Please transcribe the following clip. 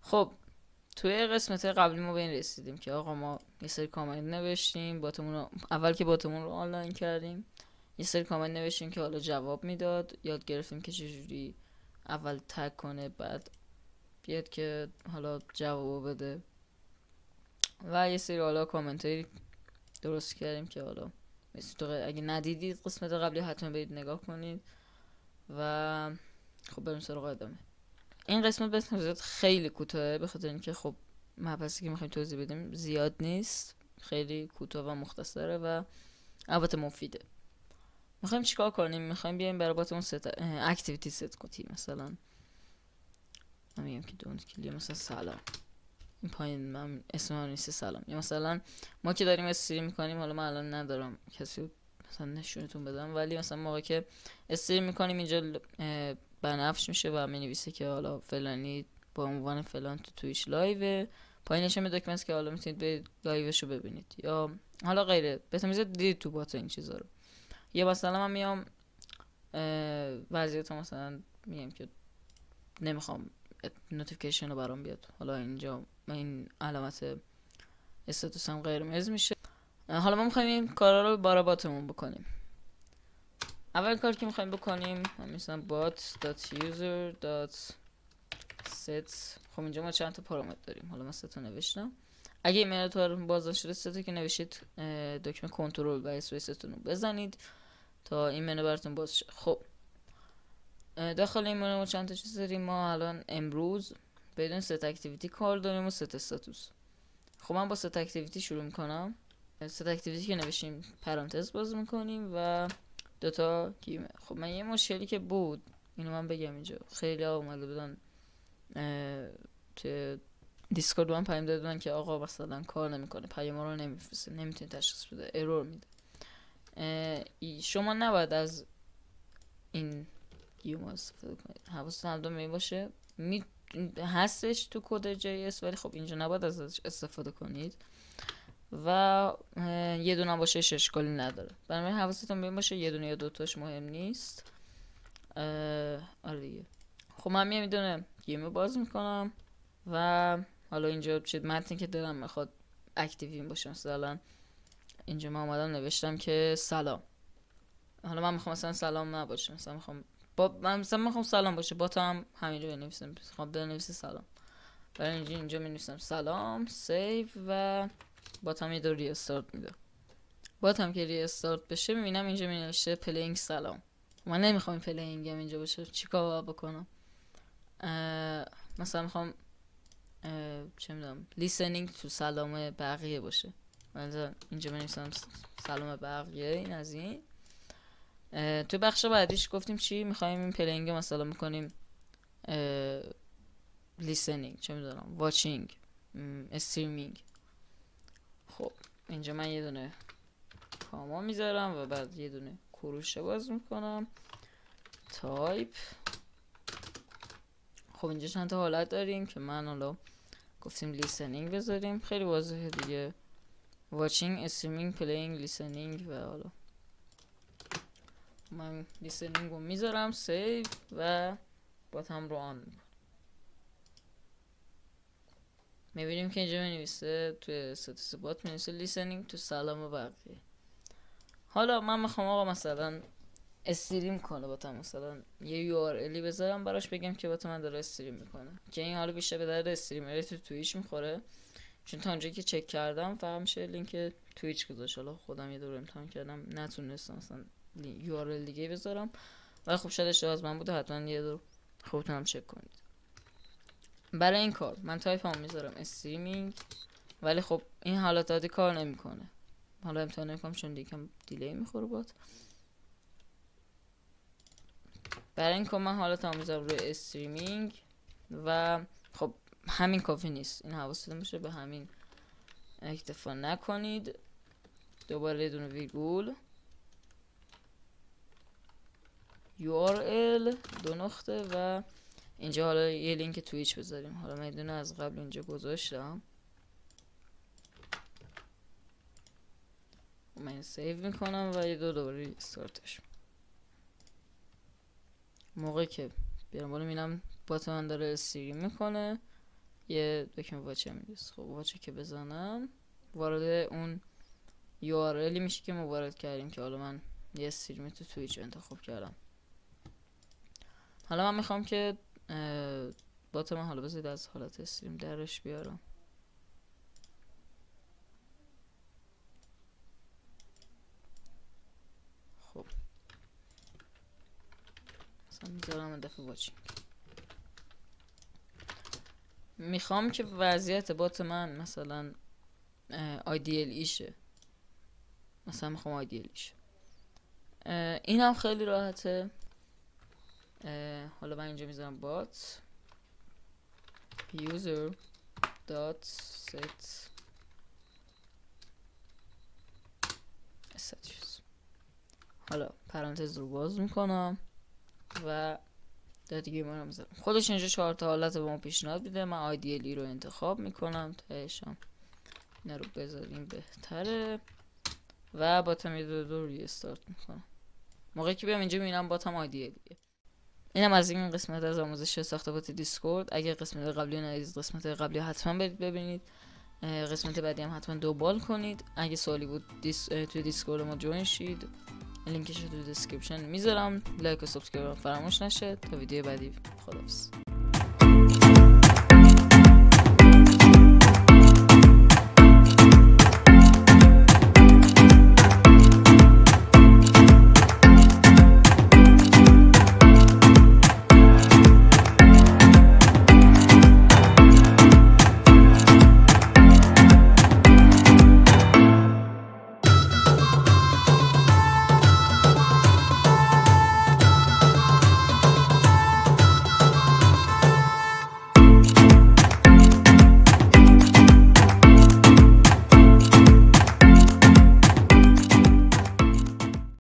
خب توی قسمت قبلی ما به این رسیدیم که آقا ما یه سری کامنت نوشتیم، اول که باتمون رو آنلاین کردیم یه سری کامنت نوشتیم که حالا جواب میداد. یاد گرفتیم که چجوری اول تگ کنه بعد بیاد که حالا جواب بده و یه سری حالا کامنت درست کردیم که حالا اگه ندیدید قسمت قبلی حتما برید نگاه کنید. و خب بریم سراغ ادامه. این قسمت به نظرت خیلی کوتاهه به خاطر اینکه خب مبحثی که میخوایم توضیح بدیم زیاد نیست، خیلی کوتاه و مختصره و البته مفیده. میخوایم چیکار کنیم؟ میخوایم بیایم برای باتمون اکتیویتی ست کنیم. مثلا من میگم که دونت کلیه مثلا سلام، این پایین من اسم من نیست سلام، یا مثلا ما که داریم استریم میکنیم، حالا من الان ندارم کسی مثلا نشونتون بدم، ولی مثلا موقعی که استریم میکنیم اینجا بنفش میشه و مینویسه که حالا فلانی با عنوان فلان تو تویچ لایو، پایینش هم دکمنت که حالا میتونید به لایوشو ببینید یا حالا غیره. بهتون میذاره دید تو بات این چیزا رو. یا مثلا من میام وضعیت مثلا میگم که نمیخوام نوتیفیکیشن رو برام بیاد، حالا اینجا این علامت استاتوس هم قرمز میشه. حالا ما میخوایم این کارا رو برای باتمون بکنیم. اول کار که میخوایم بکنیم مثلا bot.user.set. خب اینجا ما چند تا پارامتر داریم، حالا من سه تا نوشتم. اگه ایمیل تو باز نشده سه تا که نوشید دکمه کنترل و اسپیستون رو بزنید تا این منو براتون باز شه. خب داخل این منو ما چند تا چیز داریم. ما الان امروز بدون ست اکتیویتی کار داریم و ست استاتوس. خب من با ست اکتیویتی شروع میکنم. ست اکتیویتی که نوشیم پرانتز باز میکنیم و دوتا گیمه. خب من یه مشکلی که بود اینو من بگم اینجا، خیلی ها اومده بودن تو دیسکورد من پیام داده بودن که آقا مثلا کار نمیکنه، پیام رو نمیفرسته، نمیتونه تشخیص بده، ارور میده. شما نباید از این گیوم استفاده کنید، حواستون همدام می باشه. هستش تو کد جی اس ولی خب اینجا نباید ازش استفاده کنید و یه دونه باشه اشکالی نداره. برای حواستون می باشه یه دونه یا دوتاش مهم نیست. آره دیگه. خب من میدونم گیم باز میکنم و حالا اینجا چه متنی که دارم میخواد اکتیو باشه. مثلا اینجا من اومدم نوشتم که سلام. حالا من میخوام مثلا سلام نباشه، مثلا میخوام سلام باشه، با تا هم همینجا بنویسم، میخوام بنویسم سلام. برای اینجا مینویسم سلام، سیو و با تا هم یه دور ریستارت میده. با تا هم که ریستارت بشه میبینم اینجا مینوشه پلینگ سلام. من نمیخوام این پلینگ هم اینجا باشه، چیکار بکنم؟ مثلا میخوام چه میدونم لیسنینگ تو سلام بقیه باشه. مثلا اینجا بنویسم سلام بقیه. این از این. تو بخش بعدیش گفتیم چی میخوایم این پلینگ مثلا میکنیم لیسنینگ، چه میدونم واچینگ، استریمینگ. خب اینجا من یه دونه کاما میذارم و بعد یه دونه کروشه باز میکنم تایپ. خب اینجا چند تا حالت داریم که من حالا گفتیم لیسنینگ بذاریم، خیلی واضحه دیگه، واچینگ، استریمینگ، پلینگ، لیسنینگ. و حالا من لیسنینگ رو میذارم سیو و باتم رو آن میکنم. میبینیم که اینجا منویسه توی استاتوس بات منویسه لیسنینگ تو سلام و بقیه. حالا من میخوام آقا مثلا استریم کنه باتم، مثلا یه یو آر الی بذارم براش بگم که باتم من داره استریم میکنه، که این حالا بیشتر به درد استریمر تو تویچ میخوره، چون تا اونجایی که چک کردم فقط میشه لینک تویچ گذاشت. حالا خودم یه دور امتحان کردم نتونستم مثلا یو آر ال دیگه بذارم، ولی خب شاید اشتباه از من بوده، حتما یه دور خودتون هم چک کنید. برای این کار من تایپ هم میذارم استریمینگ، ولی خب این حالت عادی کار نمیکنه. حالا امتحان نمیکنم چون دیگه دیلی میخوره بات. برای این کار من حالت هم میذارم روی استریمینگ و خب همین کافی نیست، این حواستون باشه به همین اکتفا نکنید. دوباره یه دونه ویرگول URL دو نقطه و اینجا حالا یه لینک تویچ بذاریم. حالا من دونه از قبل اینجا گذاشتم، من سیو میکنم و یه دوباره ریستارتش. موقعی که بیارم بالا میبینم بات من داره استریم میکنه یه دکمه واچه میرسه. خب واچه که بزنم وارد اون URLی میشه که ما وارد کردیم که حالا من یه استریمی تو تویچ انتخاب کردم. حالا من میخوام که بات من حالا بذارید از حالت استریم درش بیارم. خب مثلا میذارم این دفعه واچینگ. میخوام که وضعیت بات من مثلا آیدیل ایشه، مثلا میخوام آیدیل ایشه. این هم خیلی راحته. حالا من اینجا میذارم بات user dot set status. حالا پرانتز رو باز میکنم و دیگه ما رو میذارم. خودش اینجا 4 تا حالت به ما پیشنهاد میده. من آیدیلی رو انتخاب میکنم، تهشم اینا رو بذاریم بهتره و باتم یه دو ریستارت میکنم. موقعی که بیام اینجا میبینم باتم آیدیلیه. اینم از این قسمت از آموزش ساخت بات دیسکورد. اگه قسمت قبلی ندیدید قسمت قبلی حتما برید ببینید. قسمت بعدی هم حتما دنبال کنید. اگه سوالی بود توی دیسکورد ما جوین شید. لینکش رو تو دیسکریپشن میذارم. لایک و سابسکرایب فراموش نشه. تا ویدیو بعدی خداحافظ.